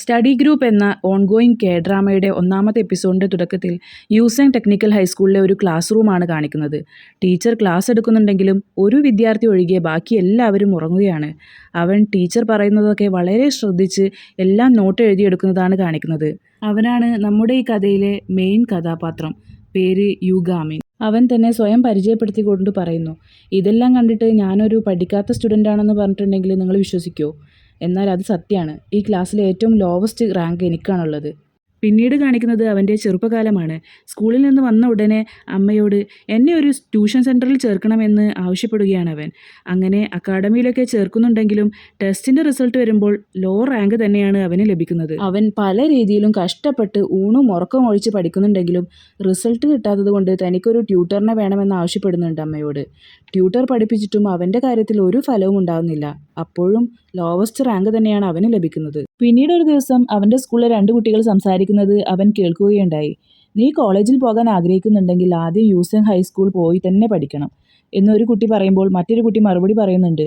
Study group എന്ന ongoing K ഡ്രാമയുടെ ഒന്നാമത്തെ എപ്പിസോഡിൻ്റെ തുടക്കത്തിൽ യൂസെങ് ടെക്നിക്കൽ ഹൈസ്കൂളിലെ ഒരു ക്ലാസ് റൂമാണ് കാണിക്കുന്നത്. ടീച്ചർ ക്ലാസ് എടുക്കുന്നുണ്ടെങ്കിലും ഒരു വിദ്യാർത്ഥി ഒഴികെ ബാക്കി എല്ലാവരും ഉറങ്ങുകയാണ്. അവൻ ടീച്ചർ പറയുന്നതൊക്കെ വളരെ ശ്രദ്ധിച്ച് എല്ലാം നോട്ട് എഴുതിയെടുക്കുന്നതാണ് കാണിക്കുന്നത്. അവനാണ് നമ്മുടെ ഈ കഥയിലെ മെയിൻ കഥാപാത്രം. പേര് യുഗാമിൻ. അവൻ തന്നെ സ്വയം പരിചയപ്പെടുത്തിക്കൊണ്ട് പറയുന്നു, ഇതെല്ലാം കണ്ടിട്ട് ഞാനൊരു പഠിക്കാത്ത സ്റ്റുഡൻ്റ് ആണെന്ന് പറഞ്ഞിട്ടുണ്ടെങ്കിൽ നിങ്ങൾ വിശ്വസിക്കുമോ? എന്നാൽ അത് സത്യമാണ്. ഈ ക്ലാസ്സിലെ ഏറ്റവും ലോവസ്റ്റ് റാങ്ക് എനിക്കാണുള്ളത്. പിന്നീട് കാണിക്കുന്നത് അവൻ്റെ ചെറുപ്പകാലമാണ്. സ്കൂളിൽ നിന്ന് വന്ന ഉടനെ അമ്മയോട് എന്നെ ഒരു ട്യൂഷൻ സെൻറ്ററിൽ ചേർക്കണമെന്ന് ആവശ്യപ്പെടുകയാണ് അവൻ. അങ്ങനെ അക്കാഡമിയിലൊക്കെ ചേർക്കുന്നുണ്ടെങ്കിലും ടെസ്റ്റിൻ്റെ റിസൾട്ട് വരുമ്പോൾ ലോ റാങ്ക് തന്നെയാണ് അവന് ലഭിക്കുന്നത്. അവൻ പല രീതിയിലും കഷ്ടപ്പെട്ട് ഊണും ഉറക്കവും ഒഴിച്ച് പഠിക്കുന്നുണ്ടെങ്കിലും റിസൾട്ട് കിട്ടാത്തത് കൊണ്ട് തനിക്കൊരു ട്യൂട്ടറിനെ വേണമെന്ന് ആവശ്യപ്പെടുന്നുണ്ട് അമ്മയോട്. ട്യൂട്ടർ പഠിപ്പിച്ചിട്ടും അവൻ്റെ കാര്യത്തിൽ ഒരു ഫലവും ഉണ്ടാകുന്നില്ല. അപ്പോഴും ലോവസ്റ്റ് റാങ്ക് തന്നെയാണ് അവന് ലഭിക്കുന്നത്. പിന്നീട് ഒരു ദിവസം അവൻ്റെ സ്കൂളിലെ 2 കുട്ടികൾ സംസാരിക്കുന്നത് അവൻ കേൾക്കുകയുണ്ടായി. നീ കോളേജിൽ പോകാൻ ആഗ്രഹിക്കുന്നുണ്ടെങ്കിൽ ആദ്യം യൂസെങ് ഹൈസ്കൂൾ പോയി തന്നെ പഠിക്കണം എന്നൊരു കുട്ടി പറയുമ്പോൾ മറ്റൊരു കുട്ടി മറുപടി പറയുന്നുണ്ട്,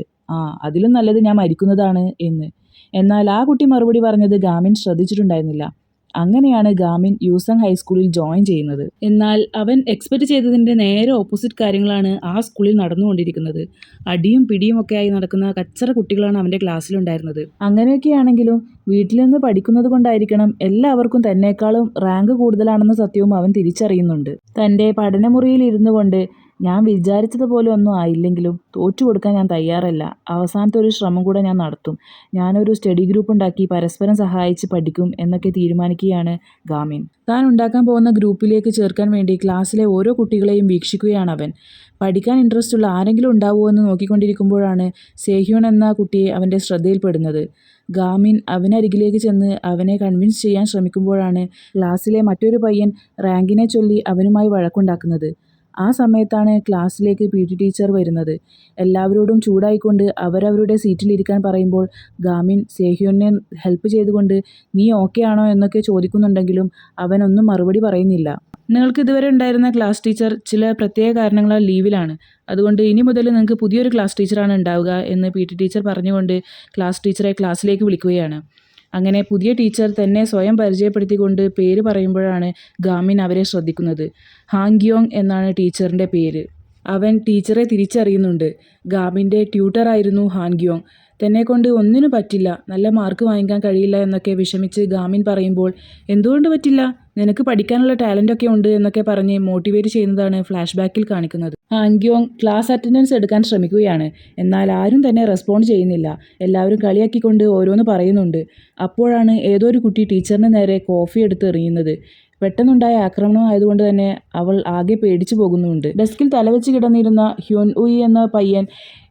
അതിലും നല്ലത് ഞാൻ മരിക്കുന്നതാണ് എന്ന്. എന്നാൽ ആ കുട്ടി മറുപടി പറഞ്ഞത് ഗാമിൻ ശ്രദ്ധിച്ചിട്ടുണ്ടായിരുന്നില്ല. അങ്ങനെയാണ് ഗാമിൻ യൂസെങ് ഹൈസ്കൂളിൽ ജോയിൻ ചെയ്യുന്നത്. എന്നാൽ അവൻ എക്സ്പെക്റ്റ് ചെയ്തതിൻ്റെ നേരെ ഓപ്പോസിറ്റ് കാര്യങ്ങളാണ് ആ സ്കൂളിൽ നടന്നുകൊണ്ടിരിക്കുന്നത്. അടിയും പിടിയും ഒക്കെ ആയി നടക്കുന്ന കച്ചറ കുട്ടികളാണ് അവൻ്റെ ക്ലാസ്സിലുണ്ടായിരുന്നത്. അങ്ങനെയൊക്കെയാണെങ്കിലും വീട്ടിൽ നിന്ന് പഠിക്കുന്നത് കൊണ്ടായിരിക്കണം എല്ലാവർക്കും തന്നെക്കാളും റാങ്ക് കൂടുതലാണെന്ന സത്യവും അവൻ തിരിച്ചറിയുന്നുണ്ട്. തൻ്റെ പഠനമുറിയിൽ ഇരുന്നു കൊണ്ട് ഞാൻ വിചാരിച്ചതുപോലെ ഒന്നും ആയില്ലെങ്കിലും തോറ്റു കൊടുക്കാൻ ഞാൻ തയ്യാറല്ല. അവസാനത്തെ ഒരു ശ്രമം കൂടെ ഞാൻ നടത്തും. ഞാനൊരു സ്റ്റഡി ഗ്രൂപ്പ് ഉണ്ടാക്കി പരസ്പരം സഹായിച്ച് പഠിക്കും എന്നൊക്കെ തീരുമാനിക്കുകയാണ് ഗാമിൻ. താൻ ഉണ്ടാക്കാൻ പോകുന്ന ഗ്രൂപ്പിലേക്ക് ചേർക്കാൻ വേണ്ടി ക്ലാസ്സിലെ ഓരോ കുട്ടികളെയും വീക്ഷിക്കുകയാണ് അവൻ. പഠിക്കാൻ ഇൻട്രസ്റ്റ് ഉള്ള ആരെങ്കിലും ഉണ്ടാവുമോ എന്ന് നോക്കിക്കൊണ്ടിരിക്കുമ്പോഴാണ് സേഹ്യോൺ എന്ന കുട്ടിയെ അവൻ്റെ ശ്രദ്ധയിൽപ്പെടുന്നത്. ഗാമിൻ അവനരികിലേക്ക് ചെന്ന് അവനെ കൺവിൻസ് ചെയ്യാൻ ശ്രമിക്കുമ്പോഴാണ് ക്ലാസ്സിലെ മറ്റൊരു പയ്യൻ റാങ്കിനെ ചൊല്ലി അവനുമായി വഴക്കുണ്ടാക്കുന്നത്. ആ സമയത്താണ് ക്ലാസ്സിലേക്ക് PT ടീച്ചർ വരുന്നത്. എല്ലാവരോടും ചൂടായിക്കൊണ്ട് അവരവരുടെ സീറ്റിലിരിക്കാൻ പറയുമ്പോൾ ഗാമിൻ സേഹ്യോനെ ഹെൽപ്പ് ചെയ്തുകൊണ്ട് നീ ഓക്കെ ആണോ എന്നൊക്കെ ചോദിക്കുന്നുണ്ടെങ്കിലും അവനൊന്നും മറുപടി പറയുന്നില്ല. നിങ്ങൾക്ക് ഇതുവരെ ഉണ്ടായിരുന്ന ക്ലാസ് ടീച്ചർ ചില പ്രത്യേക കാരണങ്ങളാൽ ലീവിലാണ്. അതുകൊണ്ട് ഇനി മുതൽ നിങ്ങൾക്ക് പുതിയൊരു ക്ലാസ് ടീച്ചറാണ് ഉണ്ടാവുക എന്ന് PT ടീച്ചർ പറഞ്ഞുകൊണ്ട് ക്ലാസ് ടീച്ചറെ ക്ലാസ്സിലേക്ക് വിളിക്കുകയാണ്. അങ്ങനെ പുതിയ ടീച്ചർ തന്നെ സ്വയം പരിചയപ്പെടുത്തിക്കൊണ്ട് പേര് പറയുമ്പോഴാണ് ഗാമിൻ അവരെ ശ്രദ്ധിക്കുന്നത്. ഹാങ്യോങ് എന്നാണ് ടീച്ചറിൻ്റെ പേര്. അവൻ ടീച്ചറെ തിരിച്ചറിയുന്നുണ്ട്. ഗാമിൻ്റെ ട്യൂട്ടറായിരുന്നു ഹാങ്യോങ്. തന്നെക്കൊണ്ട് ഒന്നിനും പറ്റില്ല, നല്ല മാർക്ക് വാങ്ങിക്കാൻ കഴിയില്ല എന്നൊക്കെ വിഷമിച്ച് ഗാമിൻ പറയുമ്പോൾ എന്തുകൊണ്ട് പറ്റില്ല, നിനക്ക് പഠിക്കാനുള്ള ടാലൻ്റൊക്കെ ഉണ്ട് എന്നൊക്കെ പറഞ്ഞ് മോട്ടിവേറ്റ് ചെയ്യുന്നതാണ് ഫ്ലാഷ് ബാക്കിൽ കാണിക്കുന്നത്. ഹാങ്യോങ് ക്ലാസ് അറ്റൻഡൻസ് എടുക്കാൻ ശ്രമിക്കുകയാണ്. എന്നാൽ ആരും തന്നെ റെസ്പോണ്ട് ചെയ്യുന്നില്ല. എല്ലാവരും കളിയാക്കിക്കൊണ്ട് ഓരോന്ന് പറയുന്നുണ്ട്. അപ്പോഴാണ് ഏതോ ഒരു കുട്ടി ടീച്ചറിന് നേരെ കോഫി എടുത്ത് എറിയുന്നത്. പെട്ടെന്നുണ്ടായ ആക്രമണം ആയതുകൊണ്ട് തന്നെ അവൾ ആകെ പേടിച്ചു പോകുന്നുണ്ട്. ഡെസ്കിൽ തലവെച്ച് കിടന്നിരുന്ന ഹ്യോൻ ഉയി എന്ന പയ്യൻ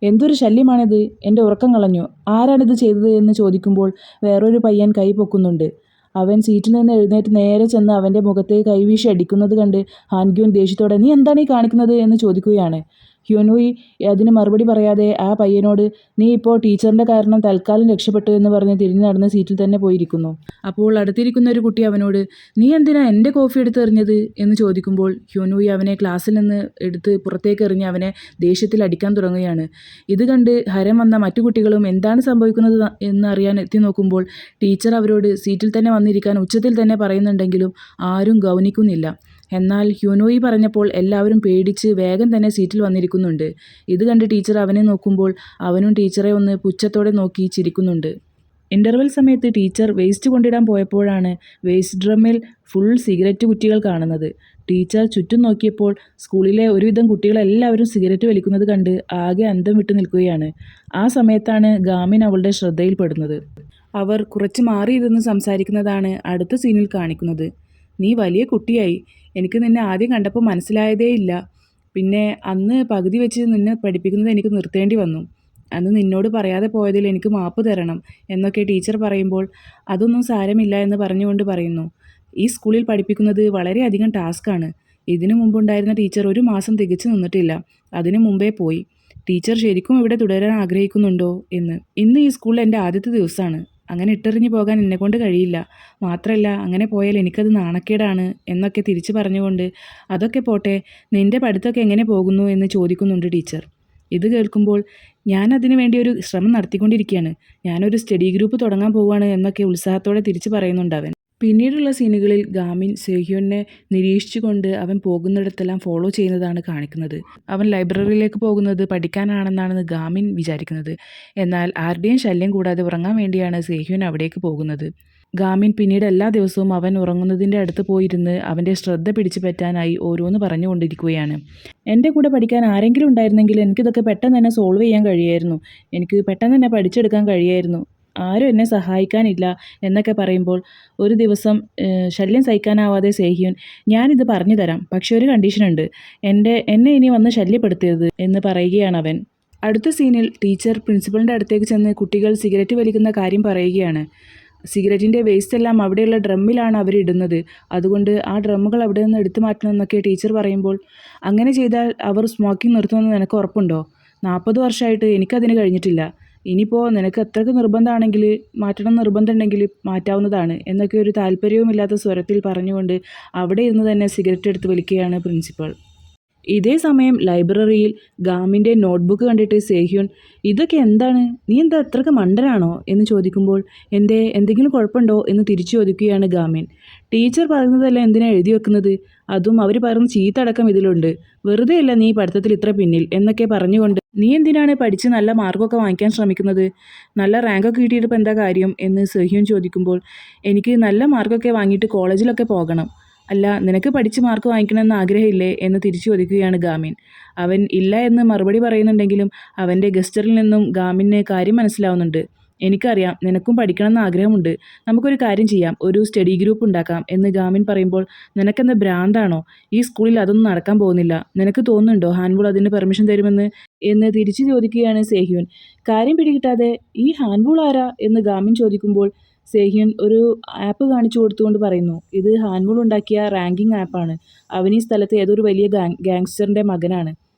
എന്തൊരു ശല്യമാണിത്, എൻ്റെ ഉറക്കം കളഞ്ഞു, ആരാണിത് ചെയ്തത് എന്ന് ചോദിക്കുമ്പോൾ വേറൊരു പയ്യൻ കൈ പൊക്കുന്നുണ്ട്. അവൻ സീറ്റിൽ നിന്ന് എഴുന്നേറ്റ് നേരെ ചെന്ന് അവൻ്റെ മുഖത്ത് കൈവീശി അടിക്കുന്നത് കണ്ട് ഹാൻഗ്യോൻ ദേഷ്യത്തോടെ നീ എന്താണ് ഈ കാണിക്കുന്നത് എന്ന് ചോദിക്കുകയാണ്. ഹ്യോൻഉയി അതിന് മറുപടി പറയാതെ ആ പയ്യനോട് നീ ഇപ്പോൾ ടീച്ചറിൻ്റെ കാരണം തൽക്കാലം രക്ഷപ്പെട്ടു എന്ന് പറഞ്ഞ് തിരിഞ്ഞു നടന്ന് സീറ്റിൽ തന്നെ പോയിരിക്കുന്നു. അപ്പോൾ അടുത്തിരിക്കുന്ന ഒരു കുട്ടി അവനോട് നീ എന്തിനാ എൻ്റെ കോഫി എടുത്ത് എറിഞ്ഞത് എന്ന് ചോദിക്കുമ്പോൾ ഹ്യോൻഉയി അവനെ ക്ലാസ്സിൽ നിന്ന് എടുത്ത് പുറത്തേക്ക് എറിഞ്ഞ് അവനെ ദേഷ്യത്തിൽ അടിക്കാൻ തുടങ്ങുകയാണ്. ഇത് കണ്ട് ഹരം വന്ന മറ്റു കുട്ടികളും എന്താണ് സംഭവിക്കുന്നത് എന്ന് അറിയാൻ എത്തി നോക്കുമ്പോൾ ടീച്ചർ അവരോട് സീറ്റിൽ തന്നെ വന്നിരിക്കാൻ ഉച്ചത്തിൽ തന്നെ പറയുന്നുണ്ടെങ്കിലും ആരും ഗൗനിക്കുന്നില്ല. എന്നാൽ ഹ്യോൻഉയി പറഞ്ഞപ്പോൾ എല്ലാവരും പേടിച്ച് വേഗം തന്നെ സീറ്റിൽ വന്നിരിക്കുന്നുണ്ട്. ഇത് കണ്ട് ടീച്ചർ അവനെ നോക്കുമ്പോൾ അവനും ടീച്ചറെ ഒന്ന് പുച്ഛത്തോടെ നോക്കി ചിരിക്കുന്നുണ്ട്. ഇൻ്റർവെൽ സമയത്ത് ടീച്ചർ വേസ്റ്റ് കൊണ്ടിടാൻ പോയപ്പോഴാണ് വേസ്റ്റ് ഡ്രമ്മിൽ ഫുൾ സിഗരറ്റ് കുറ്റികൾ കാണുന്നത്. ടീച്ചർ ചുറ്റും നോക്കിയപ്പോൾ സ്കൂളിലെ ഒരുവിധം കുട്ടികളെല്ലാവരും സിഗരറ്റ് വലിക്കുന്നത് കണ്ട് ആകെ അന്തം വിട്ടു നിൽക്കുകയാണ്. ആ സമയത്താണ് ഗാമിൻ അവളുടെ ശ്രദ്ധയിൽപ്പെടുന്നത്. അവർ കുറച്ച് മാറിയിരുന്ന് സംസാരിക്കുന്നതാണ് അടുത്ത സീനിൽ കാണിക്കുന്നത്. നീ വലിയ കുട്ടിയായി, എനിക്ക് നിന്നെ ആദ്യം കണ്ടപ്പോൾ മനസ്സിലായതേ ഇല്ല. പിന്നെ അന്ന് പകുതി വെച്ച് നിന്നെ പഠിപ്പിക്കുന്നത് എനിക്ക് നിർത്തേണ്ടി വന്നു. അന്ന് നിന്നോട് പറയാതെ പോയതിൽ എനിക്ക് മാപ്പ് തരണം എന്നൊക്കെ ടീച്ചർ പറയുമ്പോൾ അതൊന്നും സാരമില്ല എന്ന് പറഞ്ഞുകൊണ്ട് പറയുന്നു. ഈ സ്കൂളിൽ പഠിപ്പിക്കുന്നത് വളരെയധികം ടാസ്ക്കാണ്. ഇതിനു മുമ്പുണ്ടായിരുന്ന ടീച്ചർ 1 മാസം തികച്ചു നിന്നിട്ടില്ല, അതിനു മുമ്പേ പോയി. ടീച്ചർ ശരിക്കും ഇവിടെ തുടരാൻ ആഗ്രഹിക്കുന്നുണ്ടോ എന്ന്. ഇന്ന് ഈ സ്കൂളിൽ എൻ്റെ ആദ്യത്തെ ദിവസമാണ്. അങ്ങനെ ഇട്ടെറിഞ്ഞു പോകാൻ എന്നെക്കൊണ്ട് കഴിയില്ല. മാത്രമല്ല അങ്ങനെ പോയാൽ എനിക്കത് നാണക്കേടാണ് എന്നൊക്കെ തിരിച്ചു പറഞ്ഞുകൊണ്ട് അതൊക്കെ പോട്ടെ, നിൻ്റെ പഠിത്തമൊക്കെ എങ്ങനെ പോകുന്നു എന്ന് ചോദിക്കുന്നുണ്ട് ടീച്ചർ. ഇത് കേൾക്കുമ്പോൾ ഞാൻ അതിനു വേണ്ടി ഒരു ശ്രമം നടത്തിക്കൊണ്ടിരിക്കുകയാണ്, ഞാനൊരു സ്റ്റഡി ഗ്രൂപ്പ് തുടങ്ങാൻ പോവുകയാണ് എന്നൊക്കെ ഉത്സാഹത്തോടെ തിരിച്ചു പറയുന്നുണ്ട് അവൻ. പിന്നീടുള്ള സീനുകളിൽ ഗാമിൻ സേഹ്യോനെ നിരീക്ഷിച്ചുകൊണ്ട് അവൻ പോകുന്നിടത്തെല്ലാം ഫോളോ ചെയ്യുന്നതാണ് കാണിക്കുന്നത്. അവൻ ലൈബ്രറിയിലേക്ക് പോകുന്നത് പഠിക്കാനാണെന്നാണ് ഗാമിൻ വിചാരിക്കുന്നത്. എന്നാൽ ആരുടെയും ശല്യം കൂടാതെ ഉറങ്ങാൻ വേണ്ടിയാണ് സേഹ്യോൻ അവിടേക്ക് പോകുന്നത്. ഗാമിൻ പിന്നീട് എല്ലാ ദിവസവും അവൻ ഉറങ്ങുന്നതിൻ്റെ അടുത്ത് പോയിരുന്ന് അവൻ്റെ ശ്രദ്ധ പിടിച്ചു പറ്റാനായി ഓരോന്ന് പറഞ്ഞുകൊണ്ടിരിക്കുകയാണ്. എൻ്റെ കൂടെ പഠിക്കാൻ ആരെങ്കിലും ഉണ്ടായിരുന്നെങ്കിൽ എനിക്കിതൊക്കെ പെട്ടെന്ന് തന്നെ സോൾവ് ചെയ്യാൻ കഴിയുമായിരുന്നു, എനിക്ക് പെട്ടെന്ന് തന്നെ പഠിച്ചെടുക്കാൻ കഴിയുമായിരുന്നു, ആരും എന്നെ സഹായിക്കാനില്ല എന്നൊക്കെ പറയുമ്പോൾ ഒരു ദിവസം ശല്യം സഹിക്കാനാവാതെ സേഹ്യോൻ, ഞാനിത് പറഞ്ഞു തരാം, പക്ഷെ ഒരു കണ്ടീഷനുണ്ട്, എന്നെ ഇനി വന്ന് ശല്യപ്പെടുത്തരുത് എന്ന് പറയുകയാണ് അവൻ. അടുത്ത സീനിൽ ടീച്ചർ പ്രിൻസിപ്പളിൻ്റെ അടുത്തേക്ക് ചെന്ന് കുട്ടികൾ സിഗരറ്റ് വലിക്കുന്ന കാര്യം പറയുകയാണ്. സിഗരറ്റിൻ്റെ വേസ്റ്റ് എല്ലാം അവിടെയുള്ള ഡ്രമ്മിലാണ് അവരിടുന്നത്, അതുകൊണ്ട് ആ ഡ്രമ്മുകൾ അവിടെ നിന്ന് എടുത്തു മാറ്റണമെന്നൊക്കെ ടീച്ചർ പറയുമ്പോൾ, അങ്ങനെ ചെയ്താൽ അവർ സ്മോക്കിംഗ് നിർത്തുമെന്ന് നിനക്ക് ഉറപ്പുണ്ടോ? 40 വർഷമായിട്ട് എനിക്കതിന് കഴിഞ്ഞിട്ടില്ല, ഇനിയിപ്പോൾ നിനക്ക് അത്രയ്ക്ക് നിർബന്ധമാണെങ്കിൽ, നിർബന്ധമുണ്ടെങ്കിൽ മാറ്റാവുന്നതാണ് എന്നൊക്കെ ഒരു താല്പര്യവുമില്ലാത്ത സ്വരത്തിൽ പറഞ്ഞുകൊണ്ട് അവിടെ ഇരുന്ന് തന്നെ സിഗരറ്റ് എടുത്ത് വലിക്കുകയാണ് പ്രിൻസിപ്പൾ. ഇതേ സമയം ലൈബ്രറിയിൽ ഗാമിൻ്റെ നോട്ട്ബുക്ക് കണ്ടിട്ട് സേഹ്യോൻ, ഇതൊക്കെ എന്താണ്, നീ എന്താ അത്രയ്ക്ക് മണ്ടനാണോ എന്ന് ചോദിക്കുമ്പോൾ, എന്തെങ്കിലും കുഴപ്പമുണ്ടോ എന്ന് തിരിച്ചു ചോദിക്കുകയാണ് ഗാമിൻ. ടീച്ചർ പറയുന്നതല്ല എന്തിനാ എഴുതി വെക്കുന്നത്, അതും അവർ പറയുന്ന ചീത്തടക്കം ഇതിലുണ്ട്, വെറുതെ അല്ല നീ പഠിത്തത്തിൽ ഇത്ര പിന്നിൽ എന്നൊക്കെ പറഞ്ഞുകൊണ്ട് നീ എന്തിനാണ് പഠിച്ച് നല്ല മാർക്കൊക്കെ വാങ്ങിക്കാൻ ശ്രമിക്കുന്നത്, നല്ല റാങ്കൊക്കെ കിട്ടിയിട്ട് ഇപ്പോൾ എന്താ കാര്യം എന്ന് സേഹ്യോൻ ചോദിക്കുമ്പോൾ, എനിക്ക് നല്ല മാർക്കൊക്കെ വാങ്ങിയിട്ട് കോളേജിലൊക്കെ പോകണം, അല്ല നിനക്ക് പഠിച്ച് മാർക്ക് വാങ്ങിക്കണമെന്ന് ആഗ്രഹമില്ലേ എന്ന് തിരിച്ചു ചോദിക്കുകയാണ് ഗാമിൻ. അവൻ ഇല്ല എന്ന് മറുപടി പറയുന്നുണ്ടെങ്കിലും അവൻ്റെ ഗസ്റ്ററിൽ നിന്നും ഗാമിന് കാര്യം മനസ്സിലാവുന്നുണ്ട്. എനിക്കറിയാം നിനക്കും പഠിക്കണമെന്ന് ആഗ്രഹമുണ്ട്, നമുക്കൊരു കാര്യം ചെയ്യാം, ഒരു സ്റ്റഡി ഗ്രൂപ്പ് ഉണ്ടാക്കാം എന്ന് ഗാമിൻ പറയുമ്പോൾ, നിനക്കെന്താ ഭ്രാന്താണോ, ഈ സ്കൂളിൽ അതൊന്നും നടക്കാൻ പോകുന്നില്ല, നിനക്ക് തോന്നുന്നുണ്ടോ ഹാൻവൂൾ അതിന് പെർമിഷൻ തരുമെന്ന് എന്ന് തിരിച്ചു ചോദിക്കുകയാണ് സേഹ്യോൻ. കാര്യം പിടികിട്ടാതെ ഈ ഹാൻവൂൾ ആരാ എന്ന് ഗാമിൻ ചോദിക്കുമ്പോൾ സേഹ്യോൻ ഒരു ആപ്പ് കാണിച്ചു കൊടുത്തുകൊണ്ട് പറയുന്നു, ഇത് ഹാൻവൂൾ ഉണ്ടാക്കിയ റാങ്കിങ് ആപ്പാണ്, അവൻ ഈ സ്ഥലത്ത് ഏതൊരു വലിയ ഗാങ്സ്റ്ററിൻ്റെ മകനാണ്,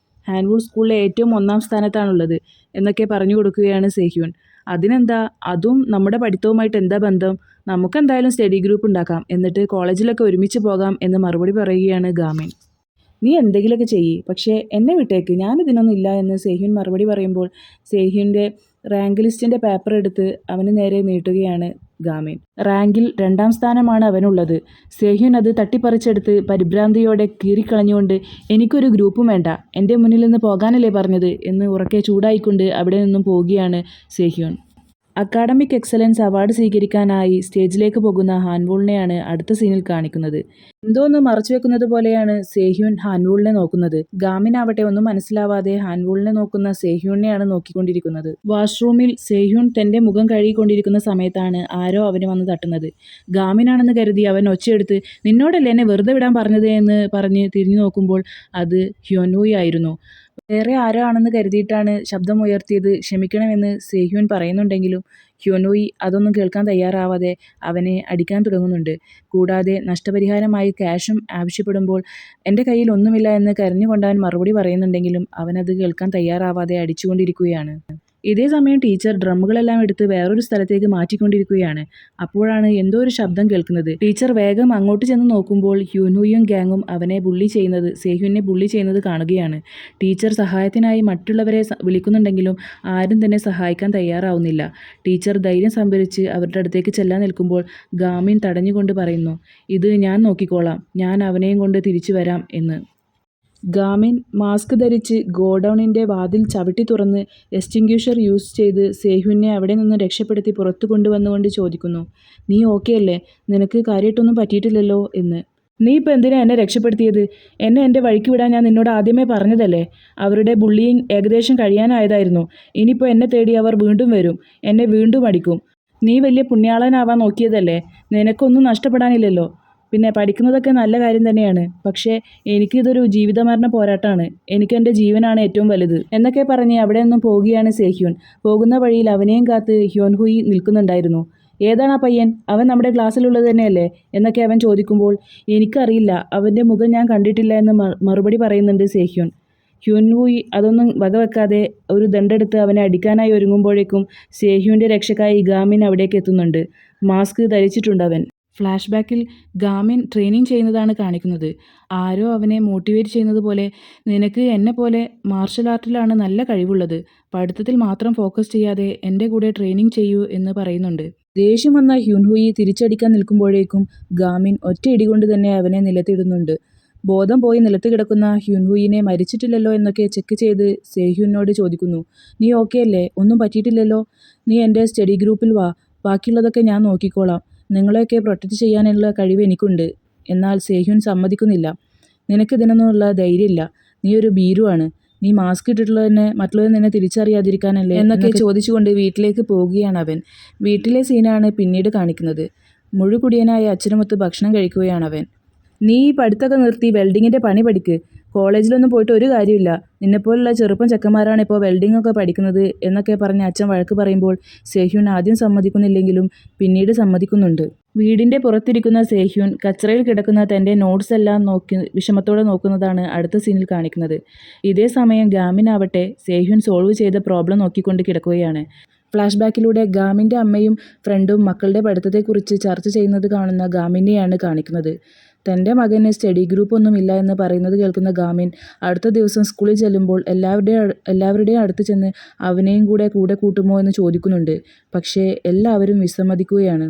ഹാൻവൂൾ സ്കൂളിലെ ഏറ്റവും 1-ാം സ്ഥാനത്താണുള്ളത് എന്നൊക്കെ പറഞ്ഞു കൊടുക്കുകയാണ് സേഹ്യോൻ. അതിനെന്താ, അതും നമ്മുടെ പഠിത്തവുമായിട്ട് എന്താ ബന്ധം, നമുക്കെന്തായാലും സ്റ്റഡി ഗ്രൂപ്പ് ഉണ്ടാക്കാം, എന്നിട്ട് കോളേജിലൊക്കെ ഒരുമിച്ച് പോകാം എന്ന് മറുപടി പറയുകയാണ് ഗാമിൻ. നീ എന്തെങ്കിലുമൊക്കെ ചെയ്യ്, പക്ഷേ എന്നെ വിട്ടേക്ക്, ഞാനിതിനൊന്നും ഇല്ല എന്ന് സേഹ്യോൻ മറുപടി പറയുമ്പോൾ സേഹ്യോൻ്റെ റാങ്ക് ലിസ്റ്റിൻ്റെ പേപ്പർ എടുത്ത് അവന് നേരെ നീട്ടുകയാണ് ഗാമിൻ. റാങ്കിൽ 2-ാം സ്ഥാനമാണ് അവനുള്ളത്. സേഹ്യോൻ അത് തട്ടിപ്പറിച്ചെടുത്ത് പരിഭ്രാന്തിയോടെ കീറിക്കളഞ്ഞുകൊണ്ട്, എനിക്കൊരു ഗ്രൂപ്പും വേണ്ട, എൻ്റെ മുന്നിൽ നിന്ന് പോകാനല്ലേ പറഞ്ഞത് എന്ന് ഉറക്കെ ചൂടായിക്കൊണ്ട് അവിടെ നിന്നും പോവുകയാണ് സേഹ്യോൻ. അക്കാഡമിക് എക്സലൻസ് അവാർഡ് സ്വീകരിക്കാനായി സ്റ്റേജിലേക്ക് പോകുന്ന ഹാൻവൂളിനെയാണ് അടുത്ത സീനിൽ കാണിക്കുന്നത്. എന്തോന്ന് മറച്ചു വെക്കുന്നത് പോലെയാണ് സേഹ്യോൻ ഹാൻവൂളിനെ നോക്കുന്നത്. ഗാമിനാവട്ടെ ഒന്നും മനസ്സിലാവാതെ ഹാൻവൂളിനെ നോക്കുന്ന സേഹ്യോനെയാണ് നോക്കിക്കൊണ്ടിരിക്കുന്നത്. വാഷ്റൂമിൽ സേഹ്യോൻ തൻ്റെ മുഖം കഴുകിക്കൊണ്ടിരിക്കുന്ന സമയത്താണ് ആരോ അവനെ വന്ന് തട്ടുന്നത്. ഗാമിനാണെന്ന് കരുതി അവൻ ഒച്ചയെടുത്ത്, നിന്നോടല്ലേ എന്നെ വെറുതെ വിടാൻ പറഞ്ഞത് എന്ന് പറഞ്ഞ് തിരിഞ്ഞു നോക്കുമ്പോൾ അത് ഹ്യോൻവൂയി ആയിരുന്നു. വേറെ ആരോ ആണെന്ന് കരുതിയിട്ടാണ് ശബ്ദമുയർത്തിയത്, ക്ഷമിക്കണമെന്ന് സേഹ്യോൻ പറയുന്നുണ്ടെങ്കിലും ഹ്യോൻവൂയി അതൊന്നും കേൾക്കാൻ തയ്യാറാവാതെ അവനെ അടിക്കാൻ തുടങ്ങുന്നുണ്ട്. കൂടാതെ നഷ്ടപരിഹാരമായി ക്യാഷും ആവശ്യപ്പെടുമ്പോൾ എൻ്റെ കയ്യിൽ ഒന്നുമില്ല എന്ന് കരഞ്ഞുകൊണ്ടവൻ മറുപടി പറയുന്നുണ്ടെങ്കിലും അവനത് കേൾക്കാൻ തയ്യാറാവാതെ അടിച്ചുകൊണ്ടിരിക്കുകയാണ്. ഇതേ സമയം ടീച്ചർ ഡ്രമ്മുകളെല്ലാം എടുത്ത് വേറൊരു സ്ഥലത്തേക്ക് മാറ്റിക്കൊണ്ടിരിക്കുകയാണ്. അപ്പോഴാണ് എന്തോ ഒരു ശബ്ദം കേൾക്കുന്നത്. ടീച്ചർ വേഗം അങ്ങോട്ട് ചെന്ന് നോക്കുമ്പോൾ ഹ്യൂൻവൂയും ഗാങ്ങും സേഹ്യോനെ ബുള്ളി ചെയ്യുന്നത് കാണുകയാണ്. ടീച്ചർ സഹായത്തിനായി മറ്റുള്ളവരെ വിളിക്കുന്നുണ്ടെങ്കിലും ആരും തന്നെ സഹായിക്കാൻ തയ്യാറാവുന്നില്ല. ടീച്ചർ ധൈര്യം സംഭരിച്ച് അവരുടെ അടുത്തേക്ക് ചെല്ലാൻ നിൽക്കുമ്പോൾ ഗാമിൻ തടഞ്ഞുകൊണ്ട് പറയുന്നു, ഇത് ഞാൻ നോക്കിക്കോളാം, ഞാൻ അവനെയും കൊണ്ട് തിരിച്ചു വരാം എന്ന്. ഗാമിൻ മാസ്ക് ധരിച്ച് ഗോഡൗണിൻ്റെ വാതിൽ ചവിട്ടി തുറന്ന് എക്സ്റ്റിങ്ക്വിഷർ യൂസ് ചെയ്ത് സേഹ്യോനെ അവിടെ നിന്ന് രക്ഷപ്പെടുത്തി പുറത്തു കൊണ്ടുവന്നുകൊണ്ട് ചോദിക്കുന്നു, നീ ഓക്കെ അല്ലേ, നിനക്ക് കാര്യമായിട്ടൊന്നും പറ്റിയിട്ടില്ലല്ലോ എന്ന്. നീ ഇപ്പോൾ എന്തിനാ എന്നെ രക്ഷപ്പെടുത്തിയത്, എന്നെ എൻ്റെ വഴിക്ക് വിടാൻ ഞാൻ നിന്നോട് ആദ്യമേ പറഞ്ഞതല്ലേ, അവരുടെ ബുള്ളിയിങ് ഏകദേശം കഴിയാനായതായിരുന്നു, ഇനിയിപ്പോൾ എന്നെ തേടി അവർ വീണ്ടും വരും, എന്നെ വീണ്ടും അടിക്കും, നീ വലിയ പുണ്യാളനാവാൻ നോക്കിയതല്ലേ, നിനക്കൊന്നും നഷ്ടപ്പെടാനില്ലല്ലോ, പിന്നെ പഠിക്കുന്നതൊക്കെ നല്ല കാര്യം തന്നെയാണ്, പക്ഷേ എനിക്കിതൊരു ജീവിതമരണ പോരാട്ടമാണ്, എനിക്ക് എൻ്റെ ജീവനാണ് ഏറ്റവും വലുത് എന്നൊക്കെ പറഞ്ഞ് അവിടെ നിന്നും പോവുകയാണ് സേഹ്യോൻ. പോകുന്ന വഴിയിൽ അവനെയും കാത്ത് ഹ്യോൻവൂയി നിൽക്കുന്നുണ്ടായിരുന്നു. ഏതാണ് ആ പയ്യൻ, അവൻ നമ്മുടെ ക്ലാസ്സിലുള്ളത് തന്നെയല്ലേ എന്നൊക്കെ അവൻ ചോദിക്കുമ്പോൾ, എനിക്കറിയില്ല, അവൻ്റെ മുഖം ഞാൻ കണ്ടിട്ടില്ല എന്ന് മറുപടി പറയുന്നുണ്ട് സേഹ്യോൻ. ഹ്യോൻവൂയി അതൊന്നും വകവെക്കാതെ ഒരു ദണ്ഡെടുത്ത് അവനെ അടിക്കാനായി ഒരുങ്ങുമ്പോഴേക്കും സേഹ്യോൻ്റെ രക്ഷക്കായി ഗാമിൻ അവിടേക്ക് എത്തുന്നുണ്ട്. മാസ്ക് ധരിച്ചിട്ടുണ്ട് അവൻ. ഫ്ലാഷ് ബാക്കിൽ ഗാമിൻ ട്രെയിനിങ് ചെയ്യുന്നതാണ് കാണിക്കുന്നത്. ആരോ അവനെ മോട്ടിവേറ്റ് ചെയ്യുന്നത് പോലെ, നിനക്ക് എന്നെ പോലെ മാർഷൽ ആർട്ടിലാണ് നല്ല കഴിവുള്ളത്, പഠിത്തത്തിൽ മാത്രം ഫോക്കസ് ചെയ്യാതെ എൻ്റെ കൂടെ ട്രെയിനിങ് ചെയ്യൂ എന്ന് പറയുന്നുണ്ട്. ദേഷ്യം വന്ന ഹ്യുൻഹുയി തിരിച്ചടിക്കാൻ നിൽക്കുമ്പോഴേക്കും ഗാമിൻ ഒറ്റ ഇടികൊണ്ട് തന്നെ അവനെ നിലത്തിടുന്നുണ്ട്. ബോധം പോയി നിലത്ത് കിടക്കുന്ന ഹ്യുൻഹുയിനെ മരിച്ചിട്ടില്ലല്ലോ എന്നൊക്കെ ചെക്ക് ചെയ്ത് സേഹ്യുനോട് ചോദിക്കുന്നു. നീ ഓക്കെ അല്ലേ? ഒന്നും പറ്റിയിട്ടില്ലല്ലോ? നീ എൻ്റെ സ്റ്റഡി ഗ്രൂപ്പിൽ വാ, ബാക്കിയുള്ളതൊക്കെ ഞാൻ നോക്കിക്കോളാം. നിങ്ങളെയൊക്കെ പ്രൊട്ടക്റ്റ് ചെയ്യാനുള്ള കഴിവ് എനിക്കുണ്ട്. എന്നാൽ സേഹ്യുൻ സമ്മതിക്കുന്നില്ല. നിനക്കിതിനൊന്നുമുള്ള ധൈര്യമില്ല. നീ ഒരു ഭീരുവാണ്. നീ മാസ്ക് ഇട്ടിട്ടുള്ളത് തന്നെ മറ്റുള്ളവർ നിന്നെ തിരിച്ചറിയാതിരിക്കാനല്ലേ എന്നൊക്കെ ചോദിച്ചുകൊണ്ട് വീട്ടിലേക്ക് പോവുകയാണ് അവൻ. വീട്ടിലെ സീനാണ് പിന്നീട് കാണിക്കുന്നത്. മുഴുകുടിയനായ അച്ഛനുമൊത്ത് ഭക്ഷണം കഴിക്കുകയാണവൻ. നീ ഈ പഠിത്തമൊക്കെ നിർത്തി വെൽഡിങ്ങിൻ്റെ പണി പഠിക്ക്. കോളേജിലൊന്നും പോയിട്ട് ഒരു കാര്യമില്ല. നിന്നെപ്പോലുള്ള ചെറുപ്പം ചെക്കന്മാരാണ് ഇപ്പോൾ വെൽഡിംഗ് ഒക്കെ പഠിക്കുന്നത് എന്നൊക്കെ പറഞ്ഞ് അച്ഛൻ വഴക്ക് പറയുമ്പോൾ സേഹ്യുൻ ആദ്യം സമ്മതിക്കുന്നില്ലെങ്കിലും പിന്നീട് സമ്മതിക്കുന്നുണ്ട്. വീടിൻ്റെ പുറത്തിരിക്കുന്ന സേഹ്യുൻ കച്ചറയിൽ കിടക്കുന്ന തൻ്റെ നോട്ട്സ് എല്ലാം നോക്കി വിഷമത്തോടെ നോക്കുന്നതാണ് അടുത്ത സീനിൽ കാണിക്കുന്നത്. ഇതേ സമയം ഗാമിനാവട്ടെ സേഹ്യുൻ സോൾവ് ചെയ്ത പ്രോബ്ലം നോക്കിക്കൊണ്ട് കിടക്കുകയാണ്. ഫ്ലാഷ് ബാക്കിലൂടെ ഗാമിൻ്റെ അമ്മയും ഫ്രണ്ടും മക്കളുടെ പഠിത്തത്തെക്കുറിച്ച് ചർച്ച ചെയ്യുന്നത് കാണുന്ന ഗാമിനെയാണ് കാണിക്കുന്നത്. തൻ്റെ മകന് സ്റ്റഡി ഗ്രൂപ്പ് ഒന്നുമില്ല എന്ന് പറയുന്നത് കേൾക്കുന്ന ഗാമിൻ അടുത്ത ദിവസം സ്കൂളിൽ ചെല്ലുമ്പോൾ എല്ലാവരുടെയും അടുത്ത് ചെന്ന് അവനെയും കൂടെ കൂട്ടുമോ എന്ന് ചോദിക്കുന്നുണ്ട്. പക്ഷേ എല്ലാവരും വിസമ്മതിക്കുകയാണ്.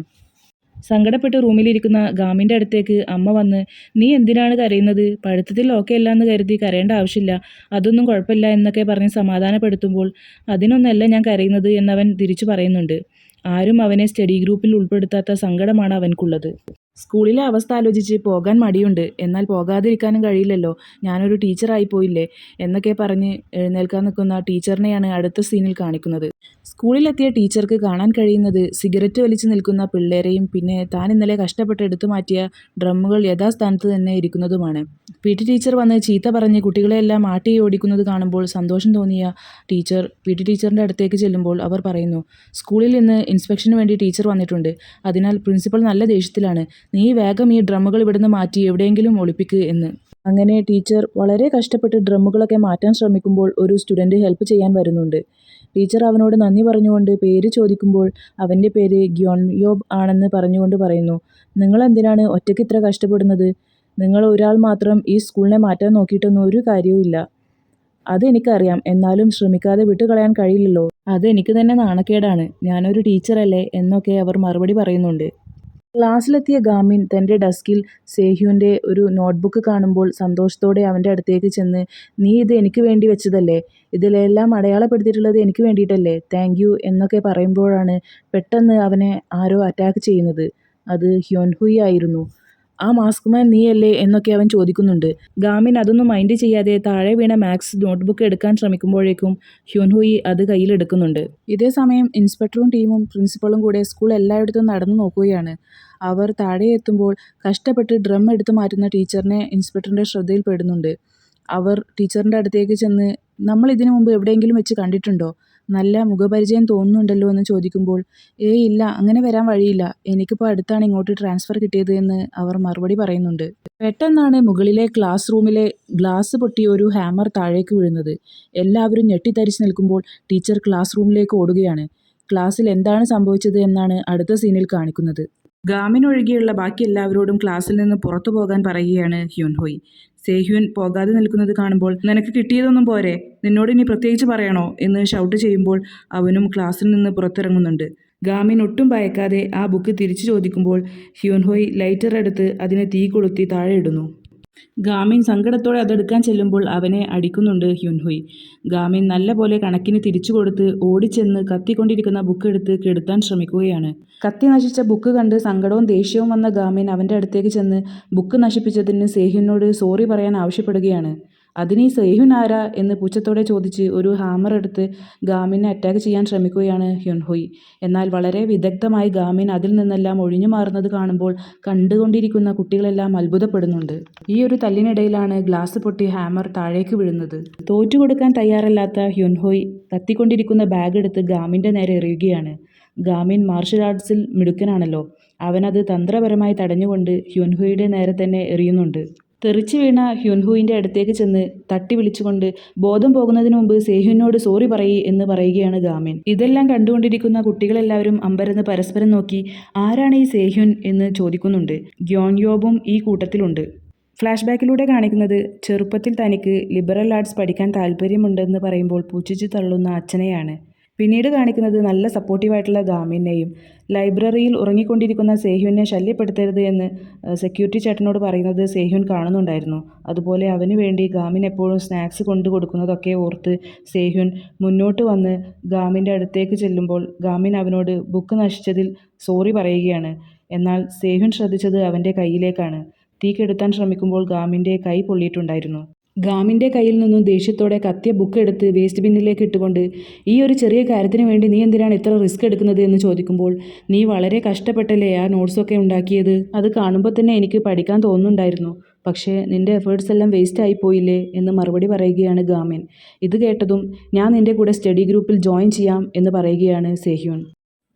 സങ്കടപ്പെട്ട് റൂമിലിരിക്കുന്ന ഗാമിൻ്റെ അടുത്തേക്ക് അമ്മ വന്ന്, നീ എന്തിനാണ് കരയുന്നത്? പഠിത്തത്തിൽ ഓക്കെ അല്ല എന്ന് കരുതി കരയേണ്ട ആവശ്യമില്ല, അതൊന്നും കുഴപ്പമില്ല എന്നൊക്കെ പറഞ്ഞ് സമാധാനപ്പെടുത്തുമ്പോൾ, അതിനൊന്നല്ല ഞാൻ കരയുന്നത് എന്നവൻ തിരിച്ചു പറയുന്നുണ്ട്. ആരും അവനെ സ്റ്റഡി ഗ്രൂപ്പിൽ ഉൾപ്പെടുത്താത്ത സങ്കടമാണ് അവൻക്കുള്ളത്. സ്കൂളിലെ അവസ്ഥ ആലോചിച്ച് പോകാൻ മടിയുണ്ട്. എന്നാൽ പോകാതിരിക്കാനും കഴിയില്ലല്ലോ, ഞാനൊരു ടീച്ചറായി പോയില്ലേ എന്നൊക്കെ പറഞ്ഞ് എഴുന്നേൽക്കാൻ നിൽക്കുന്ന ടീച്ചറിനെയാണ് അടുത്ത സീനിൽ കാണിക്കുന്നത്. സ്കൂളിലെത്തിയ ടീച്ചർക്ക് കാണാൻ കഴിയുന്നത് സിഗരറ്റ് വലിച്ചു നിൽക്കുന്ന പിള്ളേരെയും പിന്നെ താൻ ഇന്നലെ കഷ്ടപ്പെട്ട് എടുത്തു മാറ്റിയ ഡ്രമ്മുകൾ യഥാസ്ഥാനത്ത് തന്നെ ഇരിക്കുന്നതുമാണ്. PT ടീച്ചർ വന്ന് ചീത്ത പറഞ്ഞ് കുട്ടികളെല്ലാം ആട്ടി ഓടിക്കുന്നത് കാണുമ്പോൾ സന്തോഷം തോന്നിയ ടീച്ചർ PT ടീച്ചറിൻ്റെ അടുത്തേക്ക് ചെല്ലുമ്പോൾ അവർ പറയുന്നു, സ്കൂളിൽ നിന്ന് ഇൻസ്പെക്ഷന് വേണ്ടി ടീച്ചർ വന്നിട്ടുണ്ട്. അതിനാൽ പ്രിൻസിപ്പൽ നല്ല ദേഷ്യത്തിലാണ്. നീ വേഗം ഈ ഡ്രമ്മുകൾ ഇവിടുന്ന് മാറ്റി എവിടെയെങ്കിലും ഒളിപ്പിക്ക് എന്ന്. അങ്ങനെ ടീച്ചർ വളരെ കഷ്ടപ്പെട്ട് ഡ്രമ്മുകളൊക്കെ മാറ്റാൻ ശ്രമിക്കുമ്പോൾ ഒരു സ്റ്റുഡൻറ്റ് ഹെൽപ്പ് ചെയ്യാൻ വരുന്നുണ്ട്. ടീച്ചർ അവനോട് നന്ദി പറഞ്ഞുകൊണ്ട് പേര് ചോദിക്കുമ്പോൾ അവൻ്റെ പേര് ഗ്യോൺയോബ് ആണെന്ന് പറഞ്ഞുകൊണ്ട് പറയുന്നു, നിങ്ങളെന്തിനാണ് ഒറ്റയ്ക്ക് ഇത്ര കഷ്ടപ്പെടുന്നത്? നിങ്ങൾ ഒരാൾ മാത്രം ഈ സ്കൂളിനെ മാറ്റാൻ നോക്കിയിട്ടൊന്നും ഒരു കാര്യവുമില്ല. അതെനിക്കറിയാം, എന്നാലും ശ്രമിക്കാതെ വിട്ടുകളയാൻ കഴിയില്ലല്ലോ. അതെനിക്ക് തന്നെ നാണക്കേടാണ്, ഞാനൊരു ടീച്ചറല്ലേ എന്നൊക്കെ അവർ മറുപടി പറയുന്നുണ്ട്. ക്ലാസ്സിലെത്തിയ ഗാമിൻ തൻ്റെ ഡെസ്കിൽ സേഹ്യുൻ്റെ ഒരു നോട്ട്ബുക്ക് കാണുമ്പോൾ സന്തോഷത്തോടെ അവൻ്റെ അടുത്തേക്ക് ചെന്ന്, നീ ഇത് എനിക്ക് വേണ്ടി വെച്ചതല്ലേ? ഇതിലെല്ലാം അടയാളപ്പെടുത്തിയിട്ടുള്ളത് എനിക്ക് വേണ്ടിയിട്ടല്ലേ? താങ്ക് യു എന്നൊക്കെ പറയുമ്പോഴാണ് പെട്ടെന്ന് അവനെ ആരോ അറ്റാക്ക് ചെയ്യുന്നത്. അത് ഹ്യോൻഹുയി ആയിരുന്നു. ആ മാസ്ക്മാൻ നീയല്ലേ എന്നൊക്കെ അവൻ ചോദിക്കുന്നുണ്ട്. ഗാമിൻ അതൊന്നും മൈൻഡ് ചെയ്യാതെ താഴെ വീണ മാക്സ് നോട്ട്ബുക്ക് എടുക്കാൻ ശ്രമിക്കുമ്പോഴേക്കും ഹ്യോൻഹുയി അത് കയ്യിലെടുക്കുന്നുണ്ട്. ഇതേ സമയം ഇൻസ്പെക്ടറും ടീമും പ്രിൻസിപ്പളും കൂടെ സ്കൂൾ എല്ലായിടത്തും നടന്നു നോക്കുകയാണ്. അവർ താഴെ എത്തുമ്പോൾ കഷ്ടപ്പെട്ട് ഡ്രം എടുത്തു മാറ്റുന്ന ടീച്ചറിനെ ഇൻസ്പെക്ടറിൻ്റെ ശ്രദ്ധയിൽപ്പെടുന്നുണ്ട്. അവർ ടീച്ചറിൻ്റെ അടുത്തേക്ക് ചെന്ന്, നമ്മൾ ഇതിനു മുമ്പ് എവിടെയെങ്കിലും വെച്ച് കണ്ടിട്ടുണ്ടോ? നല്ല മുഖപരിചയം തോന്നുന്നുണ്ടല്ലോ എന്ന് ചോദിക്കുമ്പോൾ, ഏയ് ഇല്ല, അങ്ങനെ വരാൻ വഴിയില്ല, എനിക്കിപ്പോൾ അടുത്താണ് ഇങ്ങോട്ട് ട്രാൻസ്ഫർ കിട്ടിയത് എന്ന് അവർ മറുപടി പറയുന്നുണ്ട്. പെട്ടെന്നാണ് മുകളിലെ ക്ലാസ് റൂമിലെ ഗ്ലാസ് പൊട്ടി ഒരു ഹാമർ താഴേക്ക് വീഴുന്നത്. എല്ലാവരും ഞെട്ടിത്തരിച്ച് നിൽക്കുമ്പോൾ ടീച്ചർ ക്ലാസ് റൂമിലേക്ക് ഓടുകയാണ്. ക്ലാസ്സിൽ എന്താണ് സംഭവിച്ചത് എന്നാണ് അടുത്ത സീനിൽ കാണിക്കുന്നത്. ഗാമിൻ ഒഴികെയുള്ള ബാക്കി എല്ലാവരോടും ക്ലാസ്സിൽ നിന്ന് പുറത്തു പോകാൻ പറയുകയാണ് ഹ്യുൻഹുയി. സേഹ്യുൻ പോകാതെ നിൽക്കുന്നത് കാണുമ്പോൾ, നിനക്ക് കിട്ടിയതൊന്നും പോരെ, നിന്നോട് ഇനി പ്രത്യേകിച്ച് പറയണോ എന്ന് ഷൗട്ട് ചെയ്യുമ്പോൾ അവനും ക്ലാസ്സിൽ നിന്ന് പുറത്തിറങ്ങുന്നുണ്ട്. ഗാമിൻ ഒട്ടും ഭയക്കാതെ ആ ബുക്ക് തിരിച്ചു ചോദിക്കുമ്പോൾ ഹ്യുൻഹുയി ലൈറ്റർ എടുത്ത് അതിനെ തീ കൊളുത്തി താഴെ ഇടുന്നു. ഗാമിൻ സങ്കടത്തോടെ അതെടുക്കാൻ ചെല്ലുമ്പോൾ അവനെ അടിക്കുന്നുണ്ട് ഹ്യുൻഹുയി. ഗാമിൻ നല്ല പോലെ കണക്കിന് തിരിച്ചു കൊടുത്ത് ഓടിച്ചെന്ന് കത്തിക്കൊണ്ടിരിക്കുന്ന ബുക്ക് എടുത്ത് കെടുത്താൻ ശ്രമിക്കുകയാണ്. കത്തി നശിച്ച ബുക്ക് കണ്ട് സങ്കടവും ദേഷ്യവും വന്ന ഗാമിൻ അവൻ്റെ അടുത്തേക്ക് ചെന്ന് ബുക്ക് നശിപ്പിച്ചതിന് സേഹ്യുനോട് സോറി പറയാൻ ആവശ്യപ്പെടുകയാണ്. അതിന് ഈ സേഹ്യുൻ ആരാ എന്ന് പുച്ഛത്തോടെ ചോദിച്ച് ഒരു ഹാമർ എടുത്ത് ഗാമിനെ അറ്റാക്ക് ചെയ്യാൻ ശ്രമിക്കുകയാണ് ഹ്യുൻഹുയി. എന്നാൽ വളരെ വിദഗ്ധമായി ഗാമിൻ അതിൽ നിന്നെല്ലാം ഒഴിഞ്ഞു മാറുന്നത് കാണുമ്പോൾ കണ്ടുകൊണ്ടിരിക്കുന്ന കുട്ടികളെല്ലാം അത്ഭുതപ്പെടുന്നുണ്ട്. ഈ ഒരു തല്ലിനിടയിലാണ് ഗ്ലാസ് പൊട്ടി ഹാമർ താഴേക്ക് വീഴുന്നത്. തോറ്റുകൊടുക്കാൻ തയ്യാറല്ലാത്ത ഹ്യുൻഹുയി കത്തിക്കൊണ്ടിരിക്കുന്ന ബാഗ് എടുത്ത് ഗാമിൻ്റെ നേരെ എറിയുകയാണ്. ഗാമിൻ മാർഷൽ ആർട്സിൽ മിടുക്കനാണല്ലോ, അവനത് തന്ത്രപരമായി തടഞ്ഞുകൊണ്ട് ഹ്യുൻഹുയിയുടെ നേരെ തന്നെ എറിയുന്നുണ്ട്. തെറിച്ചു വീണ ഹ്യുൻഹുവിൻ്റെ അടുത്തേക്ക് ചെന്ന് തട്ടി വിളിച്ചുകൊണ്ട് ബോധം പോകുന്നതിന് മുമ്പ് സേഹ്യുനോട് സോറി പറയ് എന്ന് പറയുകയാണ് ഗാമിൻ. ഇതെല്ലാം കണ്ടുകൊണ്ടിരിക്കുന്ന കുട്ടികളെല്ലാവരും അമ്പരന്ന് പരസ്പരം നോക്കി ആരാണ് ഈ സേഹ്യുൻ എന്ന് ചോദിക്കുന്നുണ്ട്. ഗ്യോൻയോബും ഈ കൂട്ടത്തിലുണ്ട്. ഫ്ലാഷ് ബാക്കിലൂടെ കാണിക്കുന്നത് ചെറുപ്പത്തിൽ തനിക്ക് ലിബറൽ ആർട്സ് പഠിക്കാൻ താല്പര്യമുണ്ടെന്ന് പറയുമ്പോൾ പുച്ഛിച്ചു തള്ളുന്ന അച്ഛനെയാണ്. പിന്നീട് കാണിക്കുന്നത് നല്ല സപ്പോർട്ടീവായിട്ടുള്ള ഗാമിനെയും. ലൈബ്രറിയിൽ ഉറങ്ങിക്കൊണ്ടിരിക്കുന്ന സേഹ്യുനെ ശല്യപ്പെടുത്തരുത് എന്ന് സെക്യൂരിറ്റി ചേട്ടനോട് പറയുന്നത് സേഹ്യുൻ കാണുന്നുണ്ടായിരുന്നു. അതുപോലെ അവന് വേണ്ടി ഗാമിൻ എപ്പോഴും സ്നാക്സ് കൊണ്ടു കൊടുക്കുന്നതൊക്കെ ഓർത്ത് സേഹ്യുൻ മുന്നോട്ട് വന്ന് ഗാമിൻ്റെ അടുത്തേക്ക് ചെല്ലുമ്പോൾ ഗാമിൻ അവനോട് ബുക്ക് നശിച്ചതിൽ സോറി പറയുകയാണ്. എന്നാൽ സേഹ്യുൻ ശ്രദ്ധിച്ചത് അവൻ്റെ കയ്യിലേക്കാണ്. തീ കെടുത്താൻ ശ്രമിക്കുമ്പോൾ ഗാമിൻ്റെ കൈ പൊള്ളിയിട്ടുണ്ടായിരുന്നു. ഗാമിൻ്റെ കയ്യിൽ നിന്നും ദേഷ്യത്തോടെ കത്തിയ ബുക്ക് എടുത്ത് വേസ്റ്റ് ബിന്നിലേക്ക് ഇട്ടുകൊണ്ട് ഈ ഒരു ചെറിയ കാര്യത്തിന് വേണ്ടി നീ എന്തിനാണ് ഇത്ര റിസ്ക് എടുക്കുന്നത് എന്ന് ചോദിക്കുമ്പോൾ നീ വളരെ കഷ്ടപ്പെട്ടല്ലേ ആ നോട്ട്സൊക്കെ ഉണ്ടാക്കിയത്, അത് കാണുമ്പോൾ തന്നെ എനിക്ക് പഠിക്കാൻ തോന്നുന്നുണ്ടായിരുന്നു, പക്ഷേ നിൻ്റെ എഫേർട്സ് എല്ലാം വേസ്റ്റ് ആയിപ്പോയില്ലേ എന്ന് മറുപടി പറയുകയാണ് ഗാമിൻ. ഇത് കേട്ടതും ഞാൻ നിൻ്റെ കൂടെ സ്റ്റഡി ഗ്രൂപ്പിൽ ജോയിൻ ചെയ്യാം എന്ന് പറയുകയാണ് സേഹ്യുൻ.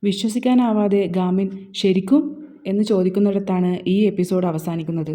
വിശ്വസിക്കാനാവാതെ ഗാമിൻ ശരിക്കും എന്ന് ചോദിക്കുന്നിടത്താണ് ഈ എപ്പിസോഡ് അവസാനിക്കുന്നത്.